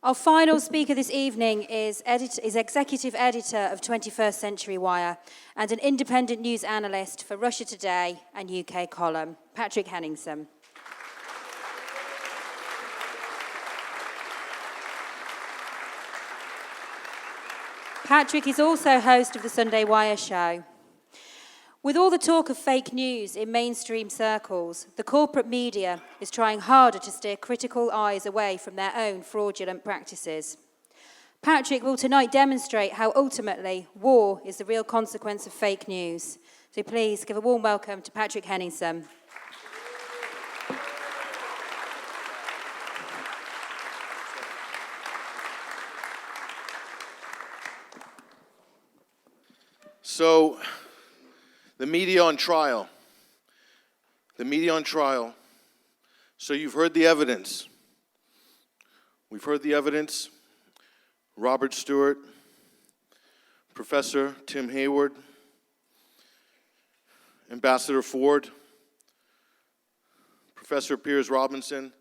Our final speaker this evening is executive editor of 21st Century Wire and an independent news analyst for Russia Today and UK column, Patrick Henningsen. Patrick is also host of the Sunday Wire show. With all the talk of fake news in mainstream circles, the corporate media is trying harder to steer critical eyes away from their own fraudulent practices. Patrick will tonight demonstrate how ultimately war is the real consequence of fake news. So please give a warm welcome to Patrick Henningsen. So, the media on trial. The media on trial. So you've heard the evidence. We've heard the evidence. Robert Stewart, Professor Tim Hayward, Ambassador Ford, Professor Piers Robinson,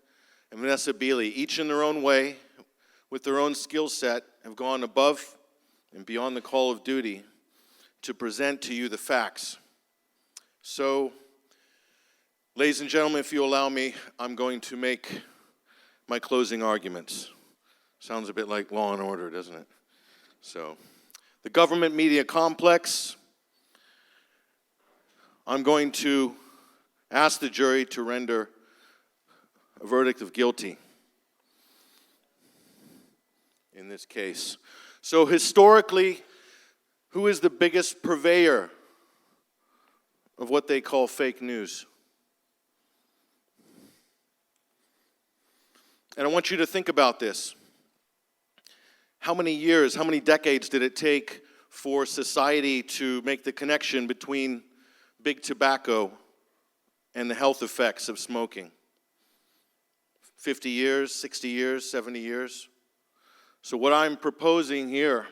and Vanessa Beeley, each in their own way, with their own skill set, have gone above and beyond the call of duty to present to you the facts. So, ladies and gentlemen, if you allow me, I'm going to make my closing arguments. Sounds a bit like Law and Order, doesn't it? So, the government media complex, I'm going to ask the jury to render a verdict of guilty in this case. So, historically, who is the biggest purveyor of what they call fake news? And I want you to think about this. How many years, how many decades did it take for society to make the connection between big tobacco and the health effects of smoking? 50 years, 60 years, 70 years? So what I'm proposing here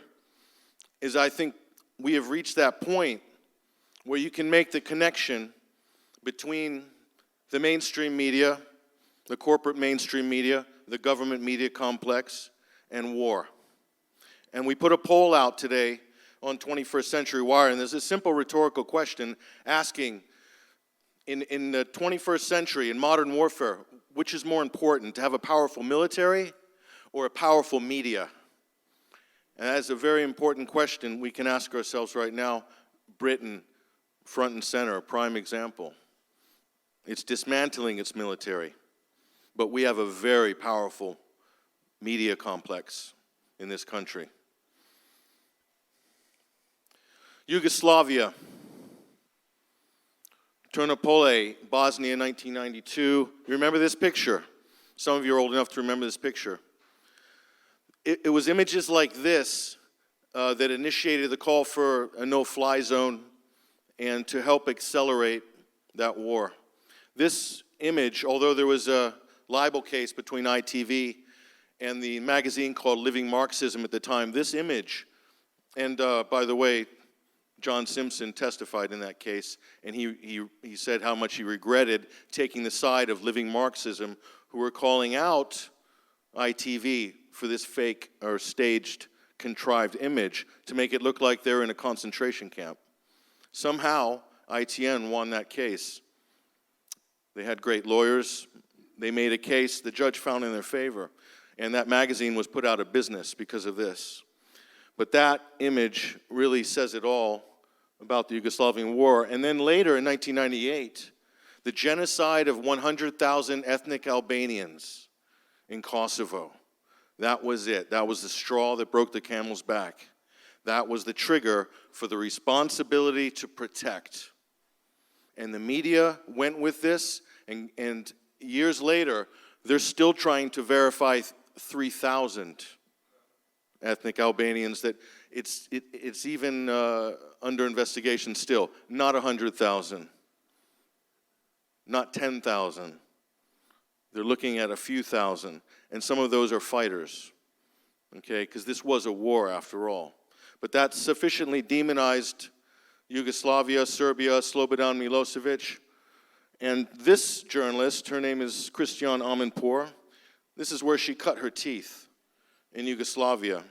is I think we have reached that point where you can make the connection between the mainstream media, the corporate mainstream media, the government media complex, and war. And we put a poll out today on 21st Century Wire, and there's a simple rhetorical question asking, in the 21st century, in modern warfare, which is more important, to have a powerful military or a powerful media? And that is a very important question we can ask ourselves right now. Britain, front and center, a prime example. It's dismantling its military. But we have a very powerful media complex in this country. Yugoslavia. Ternopole, Bosnia, 1992. You remember this picture? Some of you are old enough to remember this picture. It was images like this that initiated the call for a no-fly zone and to help accelerate that war. This image, although there was a libel case between ITV and the magazine called Living Marxism at the time, this image, and by the way, John Simpson testified in that case, and he said how much he regretted taking the side of Living Marxism, who were calling out ITV for this fake or staged, contrived image to make it look like they're in a concentration camp. Somehow, ITN won that case. They had great lawyers. They made a case the judge found in their favor, and that magazine was put out of business because of this. But that image really says it all about the Yugoslavian war. And then later, in 1998, the genocide of 100,000 ethnic Albanians in Kosovo. That was it. That was the straw that broke the camel's back. That was the trigger for the responsibility to protect. And the media went with this, and years later, they're still trying to verify 3,000 ethnic Albanians. That it's even under investigation still. Not 100,000. Not 10,000. They're looking at a few thousand, and some of those are fighters, okay, because this was a war after all. But that sufficiently demonized Yugoslavia, Serbia, Slobodan Milosevic, and this journalist, her name is Christiane Amanpour, this is where she cut her teeth. in Yugoslavia.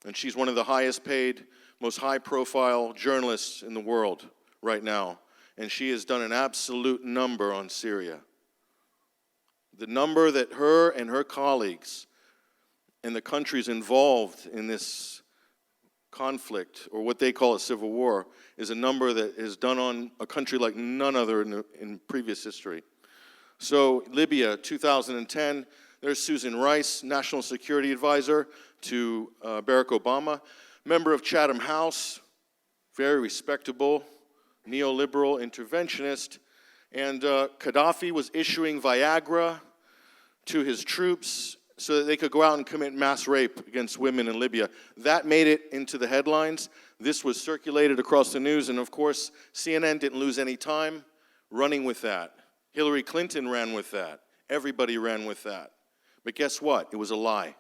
And she's one of the highest paid, most high-profile journalists in the world right now. And she has done an absolute number on Syria. The number that her and her colleagues and the countries involved in this conflict, or what they call a civil war, is a number that is done on a country like none other in previous history. So Libya, 2010, there's Susan Rice, National Security Advisor to Barack Obama, member of Chatham House, very respectable, neoliberal interventionist, and Gaddafi was issuing Viagra to his troops so that they could go out and commit mass rape against women in Libya. That made it into the headlines. This was circulated across the news, and of course, CNN didn't lose any time running with that. Hillary Clinton ran with that. Everybody ran with that. But guess what? It was a lie.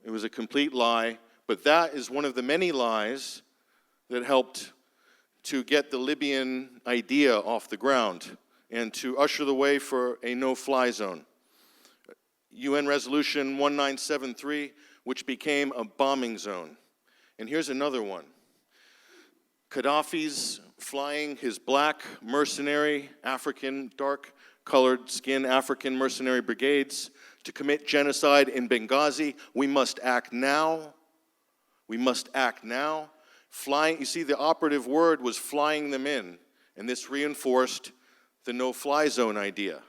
It was a complete lie, but that is one of the many lies that helped to get the Libyan idea off the ground and to usher the way for a no-fly zone. UN Resolution 1973, which became a bombing zone. And here's another one. Gaddafi's flying his black mercenary, African, dark-colored skin African mercenary brigades to commit genocide in Benghazi. We must act now. We must act now. Flying, you see, the operative word was flying them in, and this reinforced the no-fly zone idea.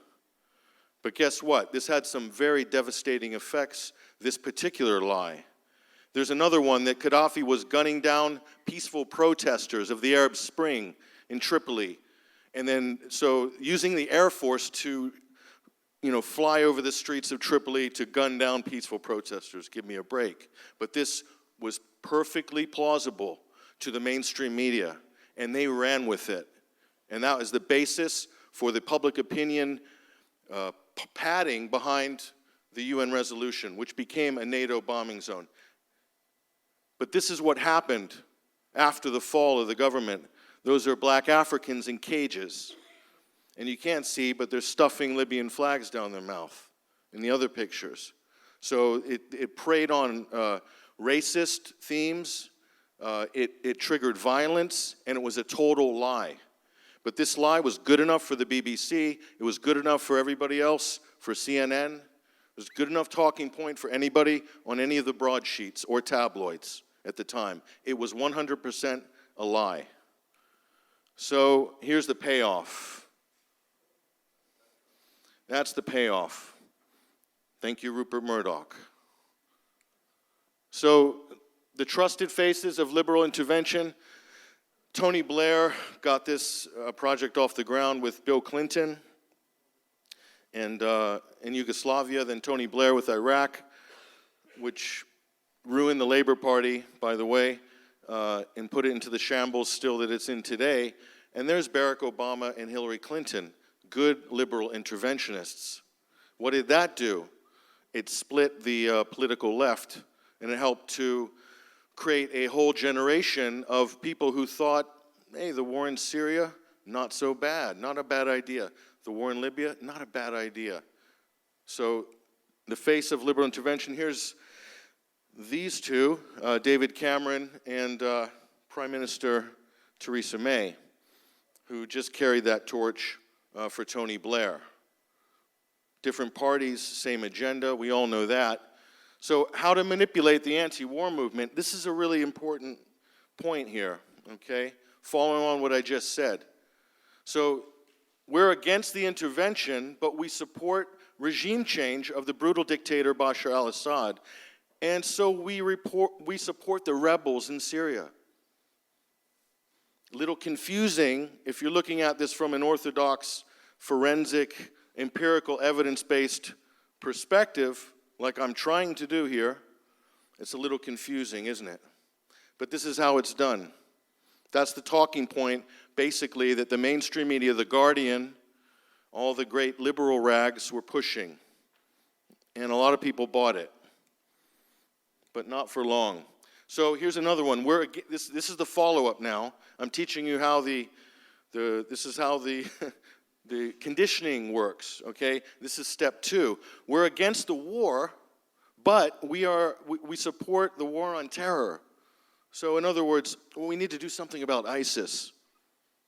But guess what? This had some very devastating effects, this particular lie. There's another one that Gaddafi was gunning down peaceful protesters of the Arab Spring in Tripoli. And then, so using the Air Force to, fly over the streets of Tripoli to gun down peaceful protesters. Give me a break. But this was perfectly plausible to the mainstream media, and they ran with it. And that was the basis for the public opinion padding behind the UN resolution, which became a NATO bombing zone. But this is what happened after the fall of the government. Those are black Africans in cages. And you can't see, but they're stuffing Libyan flags down their mouth in the other pictures. So it preyed on racist themes, it triggered violence, and it was a total lie. But this lie was good enough for the BBC, it was good enough for everybody else, for CNN, it was a good enough talking point for anybody on any of the broadsheets or tabloids at the time. It was 100% a lie. So here's the payoff. That's the payoff. Thank you, Rupert Murdoch. So the trusted faces of liberal intervention, Tony Blair got this project off the ground with Bill Clinton and in Yugoslavia, then Tony Blair with Iraq, which ruined the Labor Party, by the way, and put it into the shambles still that it's in today. And there's Barack Obama and Hillary Clinton, good liberal interventionists. What did that do? It split the political left, and it helped to create a whole generation of people who thought, hey, the war in Syria, not so bad, not a bad idea. The war in Libya, not a bad idea. So the face of liberal intervention, here's these two, David Cameron and Prime Minister Theresa May, who just carried that torch for Tony Blair. Different parties, same agenda, we all know that. So how to manipulate the anti-war movement, this is a really important point here, okay? Following on what I just said. So we're against the intervention, but we support regime change of the brutal dictator Bashar al-Assad. And so we support the rebels in Syria. A little confusing if you're looking at this from an orthodox, forensic, empirical, evidence-based perspective, like I'm trying to do here. It's a little confusing, isn't it? But this is how it's done. That's the talking point, basically, that the mainstream media, The Guardian, all the great liberal rags were pushing. And a lot of people bought it. But not for long. So here's another one. This is the follow-up now. I'm teaching you how this is how the conditioning works, okay? This is step 2. We're against the war, But we support the war on terror. So in other words, we need to do something about ISIS.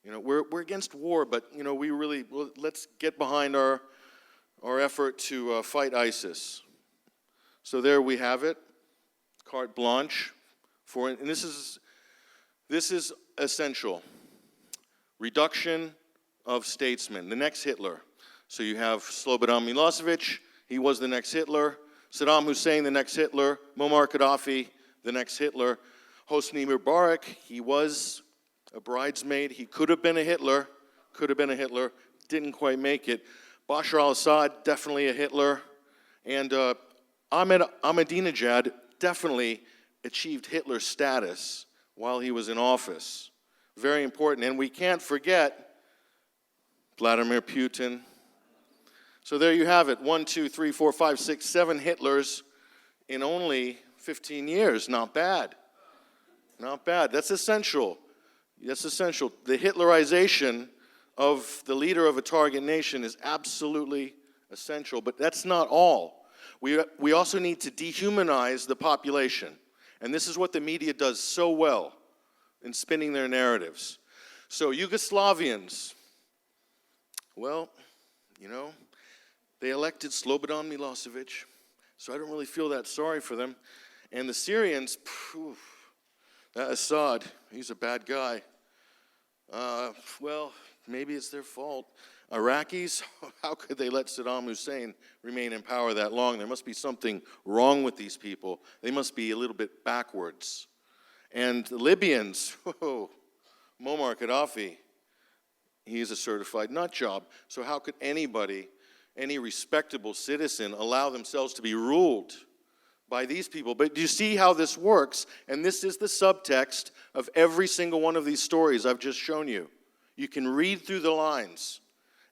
We're against war, but let's get behind our effort to fight ISIS. So there we have it, carte blanche and this is essential. Reduction of statesmen, the next Hitler. So you have Slobodan Milosevic, he was the next Hitler. Saddam Hussein, the next Hitler. Muammar Gaddafi, the next Hitler. Hosni Mubarak, he was a bridesmaid. He could have been a Hitler, didn't quite make it. Bashar al-Assad, definitely a Hitler. And Ahmadinejad definitely achieved Hitler status while he was in office. Very important. And we can't forget Vladimir Putin. So there you have it. 1, 2, 3, 4, 5, 6, 7 Hitlers in only 15 years. Not bad. Not bad. That's essential. That's essential. The Hitlerization of the leader of a target nation is absolutely essential. But that's not all. We also need to dehumanize the population. And this is what the media does so well in spinning their narratives. So Yugoslavians, well, they elected Slobodan Milosevic, so I don't really feel that sorry for them. And the Syrians, that Assad, he's a bad guy. Well, maybe it's their fault. Iraqis, how could they let Saddam Hussein remain in power that long? There must be something wrong with these people. They must be a little bit backwards. And the Libyans, Muammar Gaddafi, he's a certified nut job. So how could anybody, any respectable citizen, allow themselves to be ruled by these people? But do you see how this works? And this is the subtext of every single one of these stories I've just shown you. You can read through the lines.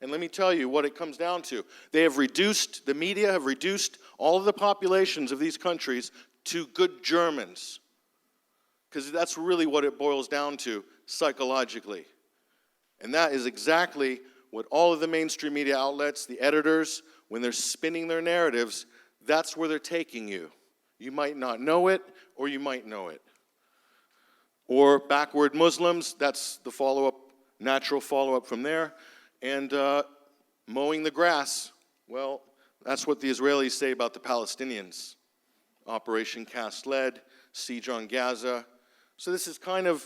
And let me tell you what it comes down to. The media have reduced all of the populations of these countries to good Germans. Because that's really what it boils down to psychologically. And that is exactly what all of the mainstream media outlets, the editors, when they're spinning their narratives, that's where they're taking you. You might not know it, or you might know it. Or backward Muslims, that's the follow-up, natural follow-up from there. And mowing the grass, well, that's what the Israelis say about the Palestinians. Operation Cast Lead, siege on Gaza. So this is kind of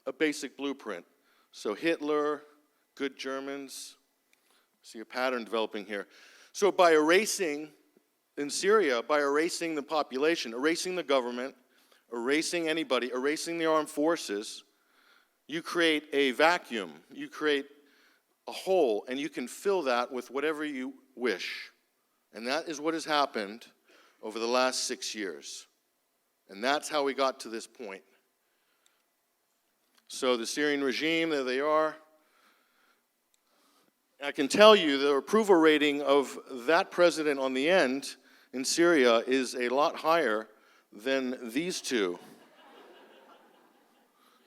a basic blueprint. So Hitler, good Germans, see a pattern developing here. So by erasing, in Syria, by erasing the population, erasing the government, erasing anybody, erasing the armed forces, you create a vacuum, you create a hole, and you can fill that with whatever you wish. And that is what has happened over the last 6 years. And that's how we got to this point. So the Syrian regime, there they are. I can tell you the approval rating of that president on the end in Syria is a lot higher than these two.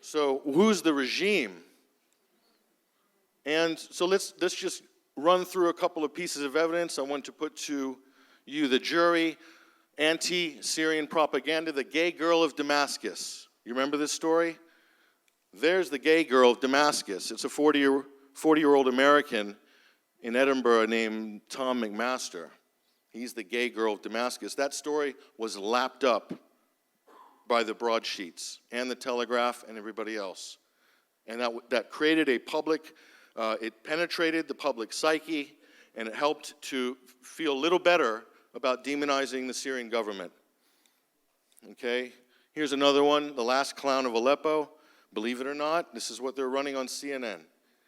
So who's the regime? And so let's just run through a couple of pieces of evidence I want to put to you. The jury, anti-Syrian propaganda, the gay girl of Damascus. You remember this story? There's the gay girl of Damascus. It's a 40-year-old American in Edinburgh named Tom McMaster. He's the gay girl of Damascus. That story was lapped up by the broadsheets and the Telegraph and everybody else. And that created a public, it penetrated the public psyche, and it helped to feel a little better about demonizing the Syrian government. Okay, here's another one, the last clown of Aleppo. Believe it or not, this is what they're running on CNN.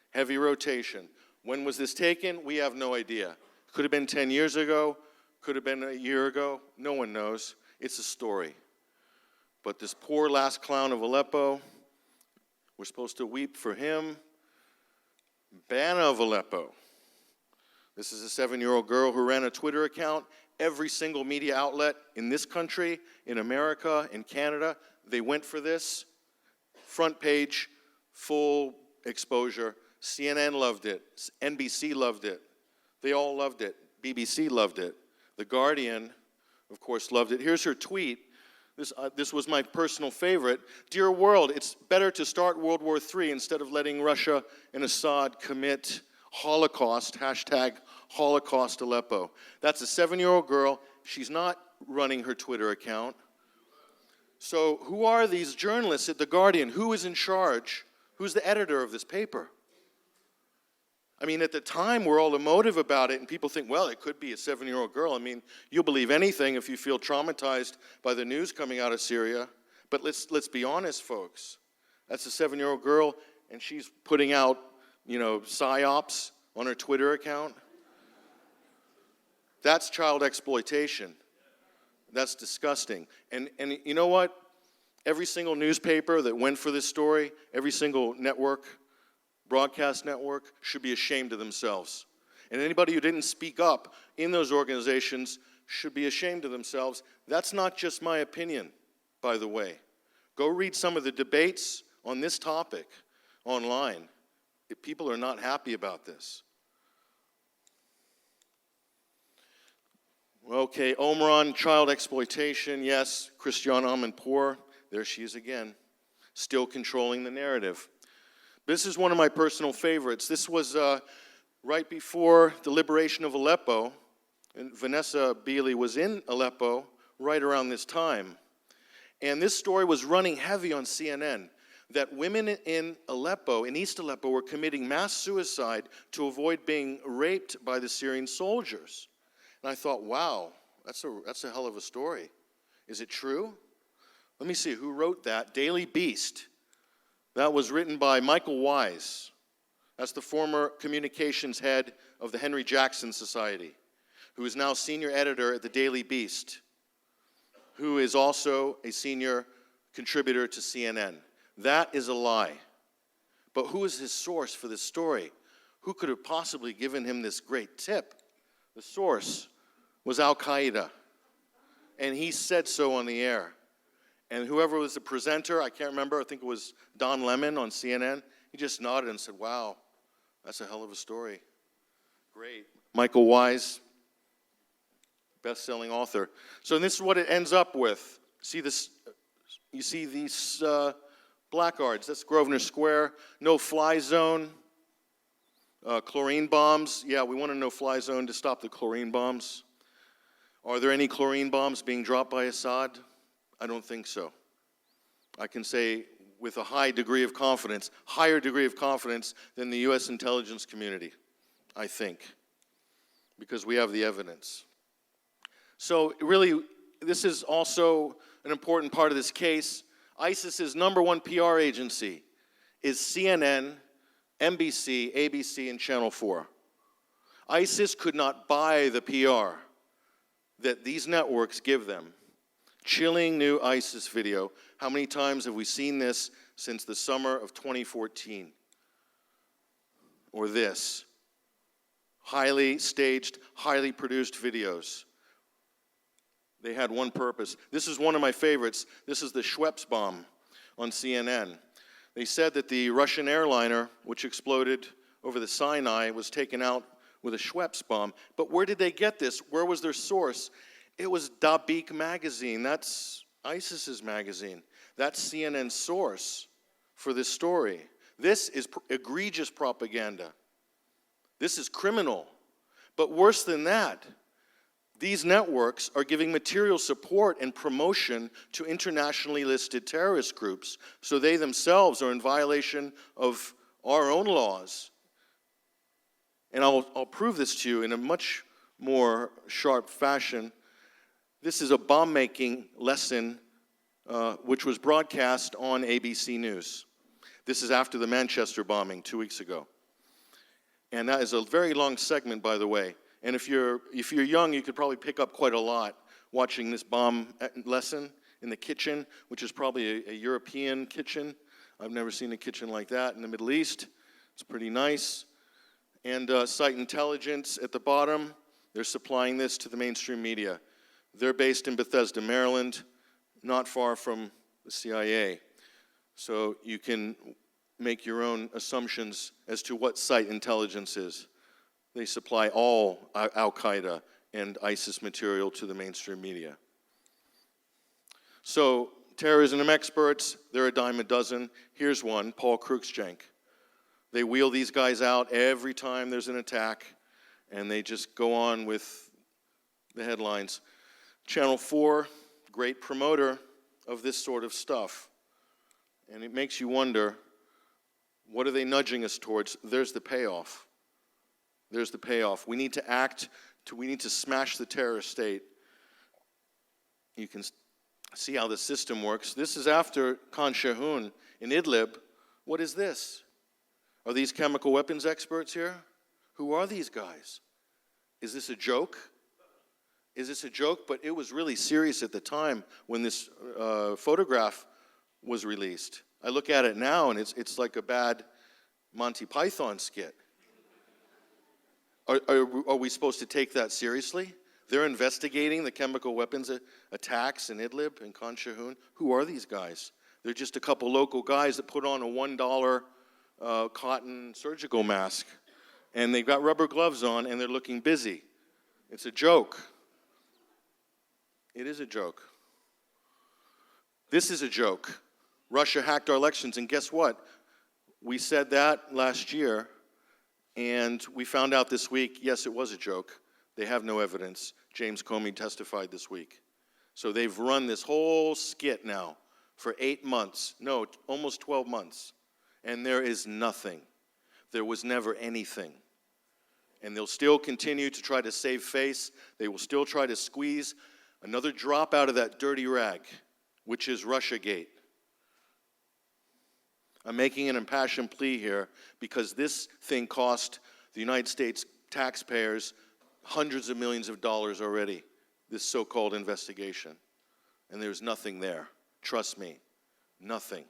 Heavy rotation. When was this taken? We have no idea. Could have been 10 years ago, could have been a year ago. No one knows. It's a story. But this poor last clown of Aleppo, we're supposed to weep for him. Bana of Aleppo. This is a 7-year-old girl who ran a Twitter account. Every single media outlet in this country, in America, in Canada, they went for this. Front page, full exposure. CNN loved it. NBC loved it. They all loved it. BBC loved it. The Guardian of course, loved it. Here's her tweet. This was my personal favorite. Dear world, it's better to start World War III instead of letting Russia and Assad commit Holocaust, hashtag Holocaust Aleppo. That's a 7-year-old girl. She's not running her Twitter account. So who are these journalists at The Guardian? Who is in charge? Who's the editor of this paper? I mean, at the time, we're all emotive about it, and people think, well, it could be a 7-year-old girl. I mean, you'll believe anything if you feel traumatized by the news coming out of Syria. But let's be honest, folks. That's a 7-year-old girl, and she's putting out, psyops on her Twitter account. That's child exploitation. That's disgusting. And you know what? Every single newspaper that went for this story, every single network, broadcast network, should be ashamed of themselves. And anybody who didn't speak up in those organizations should be ashamed of themselves. That's not just my opinion, by the way. Go read some of the debates on this topic online. If people are not happy about this. Okay, Omran, child exploitation, yes. Christiane Amanpour, there she is again, still controlling the narrative. This is one of my personal favorites. This was right before the liberation of Aleppo, and Vanessa Beeley was in Aleppo right around this time. And this story was running heavy on CNN, that women in Aleppo, in East Aleppo, were committing mass suicide to avoid being raped by the Syrian soldiers. And I thought, wow, that's a hell of a story. Is it true? Let me see, who wrote that? Daily Beast. That was written by Michael Wise. That's the former communications head of the Henry Jackson Society, who is now senior editor at the Daily Beast, who is also a senior contributor to CNN. That is a lie. But who is his source for this story? Who could have possibly given him this great tip? The source was Al-Qaeda, and he said so on the air. And whoever was the presenter, I can't remember, I think it was Don Lemon on CNN, he just nodded and said, wow, that's a hell of a story. Great. Michael Wise, best-selling author. So this is what it ends up with. See this? You see these placards. That's Grosvenor Square. No-fly zone. Chlorine bombs. Yeah, we want a no-fly zone to stop the chlorine bombs. Are there any chlorine bombs being dropped by Assad? I don't think so. I can say with a high degree of confidence, higher degree of confidence than the U.S. intelligence community, I think, because we have the evidence. So really, this is also an important part of this case. ISIS's number one PR agency is CNN, NBC, ABC, and Channel 4. ISIS could not buy the PR that these networks give them. Chilling new ISIS video. How many times have we seen this since the summer of 2014? Or this. Highly staged, highly produced videos. They had one purpose. This is one of my favorites. This is the Schweppes bomb on CNN. They said that the Russian airliner, which exploded over the Sinai, was taken out with a Schweppes bomb. But where did they get this? Where was their source? It was Dabiq magazine. That's ISIS's magazine. That's CNN's source for this story. This is egregious propaganda. This is criminal. But worse than that, these networks are giving material support and promotion to internationally listed terrorist groups, so they themselves are in violation of our own laws. And I'll prove this to you in a much more sharp fashion. This is a bomb-making lesson which was broadcast on ABC News. This is after the Manchester bombing 2 weeks ago. And that is a very long segment, by the way. And if you're young, you could probably pick up quite a lot watching this bomb lesson in the kitchen, which is probably a European kitchen. I've never seen a kitchen like that in the Middle East. It's pretty nice. And Site Intelligence at the bottom, they're supplying this to the mainstream media. They're based in Bethesda, Maryland, not far from the CIA. So you can make your own assumptions as to what Site Intelligence is. They supply all Al-Qaeda and ISIS material to the mainstream media. So, terrorism experts, they're a dime a dozen. Here's one, Paul Cruikshank. They wheel these guys out every time there's an attack, and they just go on with the headlines. Channel 4, great promoter of this sort of stuff. And it makes you wonder, what are they nudging us towards? There's the payoff. There's the payoff. We need to act, we need to smash the terrorist state. You can see how the system works. This is after Khan Sheikhoun in Idlib. What is this? Are these chemical weapons experts here? Who are these guys? Is this a joke? Is this a joke? But it was really serious at the time when this photograph was released. I look at it now and it's like a bad Monty Python skit. Are we supposed to take that seriously? They're investigating the chemical weapons attacks in Idlib and Khan Sheikhoun. Who are these guys? They're just a couple local guys that put on a $1 cotton surgical mask. And they've got rubber gloves on and they're looking busy. It's a joke. It is a joke. This is a joke. Russia hacked our elections, and guess what? We said that last year, and we found out this week, yes, it was a joke. They have no evidence. James Comey testified this week. So they've run this whole skit now for 8 months. No, almost 12 months. And there is nothing. There was never anything. And they'll still continue to try to save face. They will still try to squeeze another drop out of that dirty rag, which is Russiagate. I'm making an impassioned plea here because this thing cost the United States taxpayers hundreds of millions of dollars already, this so-called investigation. And there's nothing there. Trust me, nothing.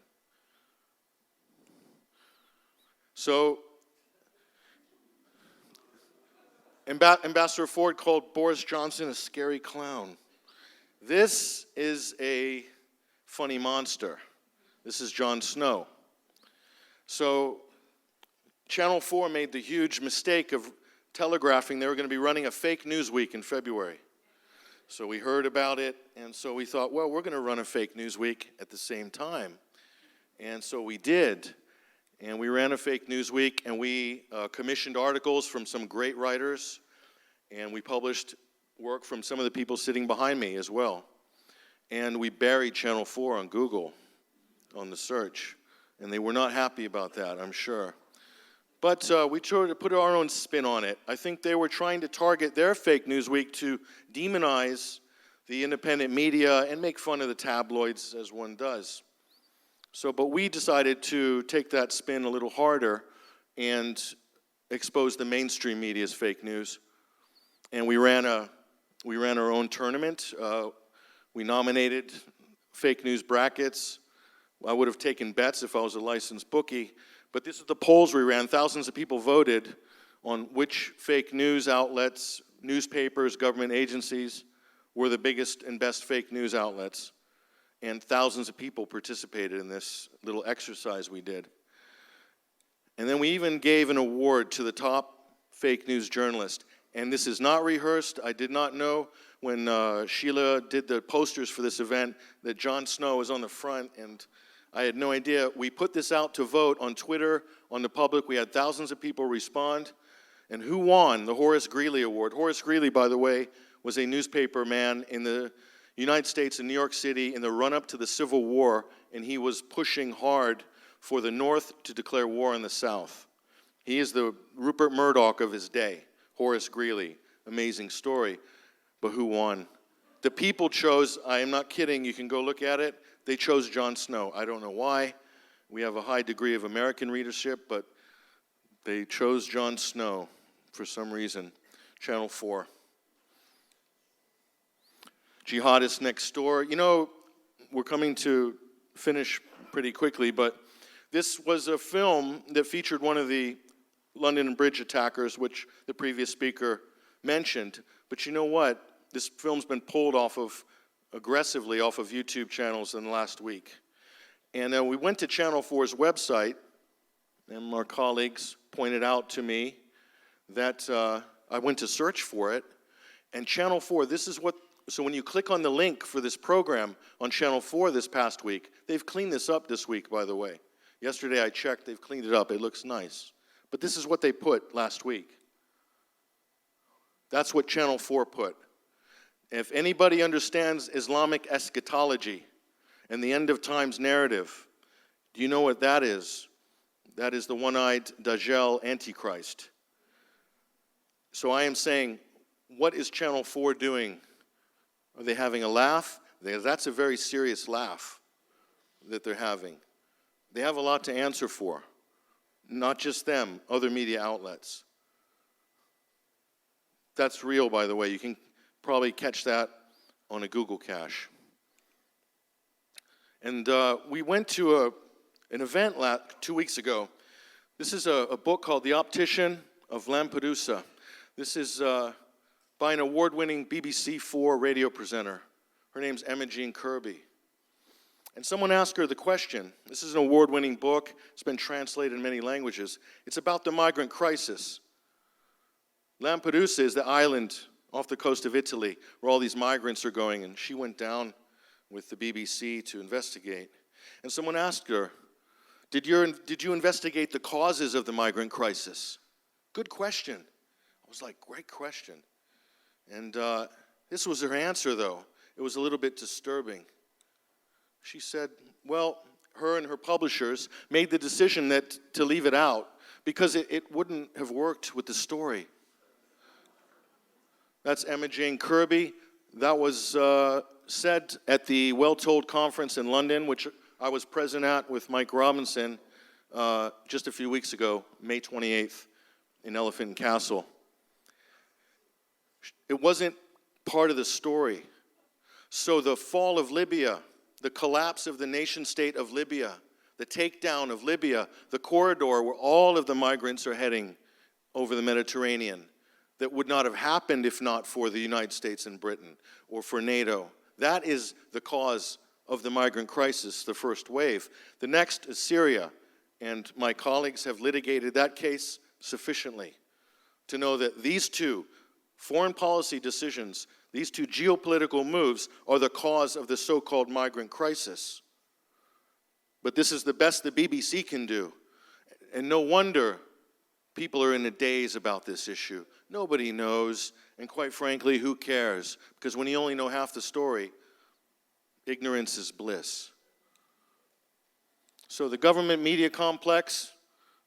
So, Ambassador Ford called Boris Johnson a scary clown. This is a funny monster. This is Jon Snow. So, Channel 4 made the huge mistake of telegraphing they were going to be running a fake news week in February. So we heard about it, and so we thought, well, we're going to run a fake news week at the same time. And so we did. And we ran a fake news week, and we commissioned articles from some great writers, and we published work from some of the people sitting behind me as well. And we buried Channel 4 on Google, on the search. And they were not happy about that, I'm sure. But we tried to put our own spin on it. I think they were trying to target their fake news week to demonize the independent media and make fun of the tabloids, as one does. So, but we decided to take that spin a little harder and expose the mainstream media's fake news. And we ran our own tournament. We nominated fake news brackets. I would have taken bets if I was a licensed bookie. But this is the polls we ran. Thousands of people voted on which fake news outlets, newspapers, government agencies were the biggest and best fake news outlets. And thousands of people participated in this little exercise we did. And then we even gave an award to the top fake news journalist. And this is not rehearsed. I did not know when Sheila did the posters for this event that Jon Snow was on the front, and I had no idea. We put this out to vote on Twitter, on the public. We had thousands of people respond. And who won the Horace Greeley Award? Horace Greeley, by the way, was a newspaper man in the United States in New York City in the run-up to the Civil War, and he was pushing hard for the North to declare war on the South. He is the Rupert Murdoch of his day, Horace Greeley. Amazing story. But who won? The people chose, I am not kidding, you can go look at it, they chose Jon Snow. I don't know why. We have a high degree of American readership, but they chose Jon Snow for some reason. Channel 4. Jihadists next door. You know, we're coming to finish pretty quickly, but this was a film that featured one of the London Bridge attackers, which the previous speaker mentioned. But you know what? This film's been pulled aggressively off of YouTube channels in the last week. And we went to Channel 4's website, and our colleagues pointed out to me that I went to search for it, And Channel 4, this is what, so when you click on the link for this program on Channel 4 this past week, they've cleaned this up this week, by the way. Yesterday I checked, they've cleaned it up. It looks nice. But this is what they put last week. That's what Channel 4 put. If anybody understands Islamic eschatology and the end of times narrative, do you know what that is? That is the one-eyed Dajjal Antichrist. So I am saying, what is Channel 4 doing? Are they having a laugh? That's a very serious laugh that they're having. They have a lot to answer for. Not just them, other media outlets. That's real, by the way. You can probably catch that on a Google cache. And we went to an event 2 weeks ago. This is a book called The Optician of Lampedusa. This is by an award-winning BBC4 radio presenter. Her name's Imogen Kirby. And someone asked her the question. This is an award-winning book. It's been translated in many languages. It's about the migrant crisis. Lampedusa is the island off the coast of Italy where all these migrants are going, and she went down with the BBC to investigate. And someone asked her, did you investigate the causes of the migrant crisis? Good question. I was like, great question. And this was her answer, though. It was a little bit disturbing. She said, well, her and her publishers made the decision to leave it out because it wouldn't have worked with the story. That's Emma Jane Kirby. That was said at the Well Told conference in London, which I was present at with Mike Robinson just a few weeks ago, May 28th, in Elephant and Castle. It wasn't part of the story. So the fall of Libya, the collapse of the nation-state of Libya, the takedown of Libya, the corridor where all of the migrants are heading over the Mediterranean, that would not have happened if not for the United States and Britain or for NATO. That is the cause of the migrant crisis, the first wave. The next is Syria, and my colleagues have litigated that case sufficiently to know that these two foreign policy decisions, these two geopolitical moves are the cause of the so-called migrant crisis. But this is the best the BBC can do. And no wonder people are in a daze about this issue. Nobody knows, and quite frankly, who cares? Because when you only know half the story, ignorance is bliss. So the government media complex,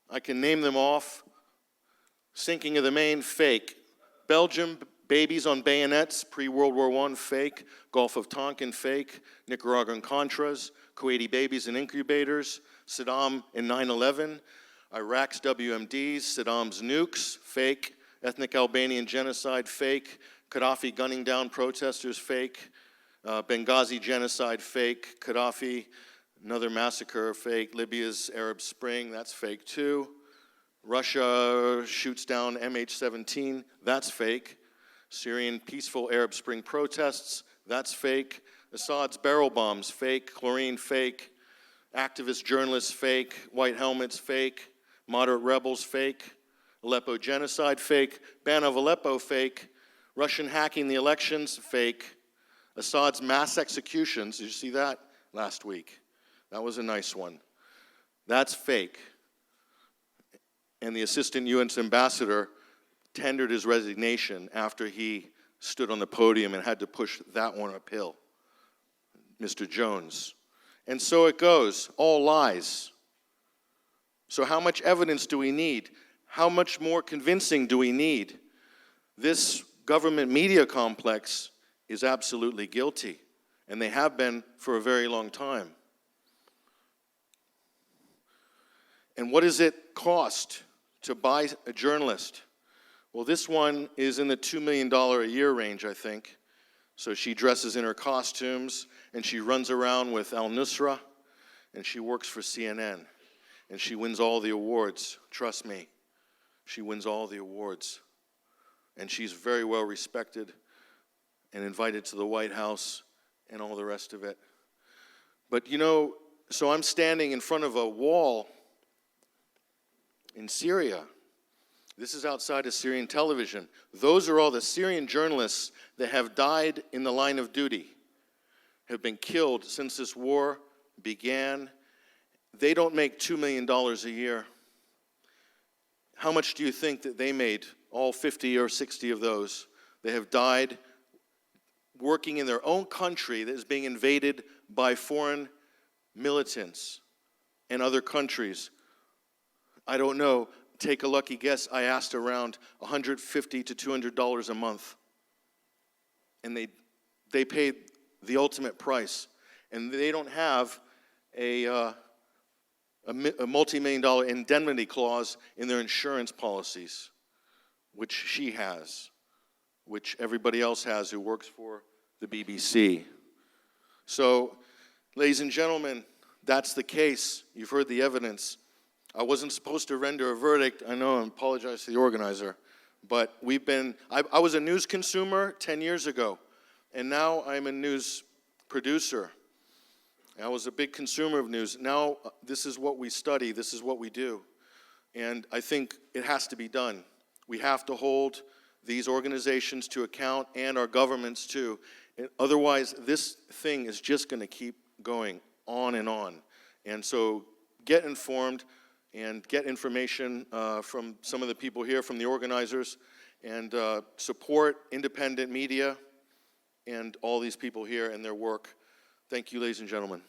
I can name them off. Sinking of the Main, fake. Belgium, babies on bayonets, pre-World War I, fake. Gulf of Tonkin, fake. Nicaraguan Contras, Kuwaiti babies in incubators. Saddam in 9/11. Iraq's WMDs, Saddam's nukes, fake. Ethnic Albanian genocide, fake. Gaddafi gunning down protesters, fake. Benghazi genocide, fake. Gaddafi, another massacre, fake. Libya's Arab Spring, that's fake too. Russia shoots down MH17, that's fake. Syrian peaceful Arab Spring protests, that's fake. Assad's barrel bombs, fake. Chlorine, fake. Activist journalists, fake. White helmets, fake. Moderate rebels, fake. Aleppo genocide, fake. Ban of Aleppo, fake. Russian hacking the elections, fake. Assad's mass executions, did you see that last week? That was a nice one. That's fake. And the assistant UN ambassador tendered his resignation after he stood on the podium and had to push that one uphill, Mr. Jones. And so it goes, all lies. So how much evidence do we need? How much more convincing do we need? This government media complex is absolutely guilty, and they have been for a very long time. And what does it cost to buy a journalist? Well, this one is in the $2 million a year range, I think. So she dresses in her costumes, and she runs around with Al-Nusra, and she works for CNN. And she wins all the awards. Trust me, she wins all the awards. And she's very well respected and invited to the White House and all the rest of it. But you know, so I'm standing in front of a wall in Syria, This is outside of Syrian television. Those are all the Syrian journalists that have died in the line of duty, have been killed since this war began. They don't make $2 million a year. How much do you think that they made, all 50 or 60 of those? They have died working in their own country that is being invaded by foreign militants and other countries. I don't know. Take a lucky guess. I asked around $150 to $200 a month. And they paid the ultimate price. And they don't have a multi-million-dollar indemnity clause in their insurance policies, which she has, which everybody else has who works for the BBC. So, ladies and gentlemen, that's the case. You've heard the evidence. I wasn't supposed to render a verdict. I know, I apologize to the organizer. But I was a news consumer 10 years ago, and now I'm a news producer. I was a big consumer of news. Now, this is what we study. This is what we do. And I think it has to be done. We have to hold these organizations to account and our governments too. Otherwise, this thing is just going to keep going on and on. And so get informed and get information from some of the people here, from the organizers, and support independent media and all these people here and their work. Thank you, ladies and gentlemen.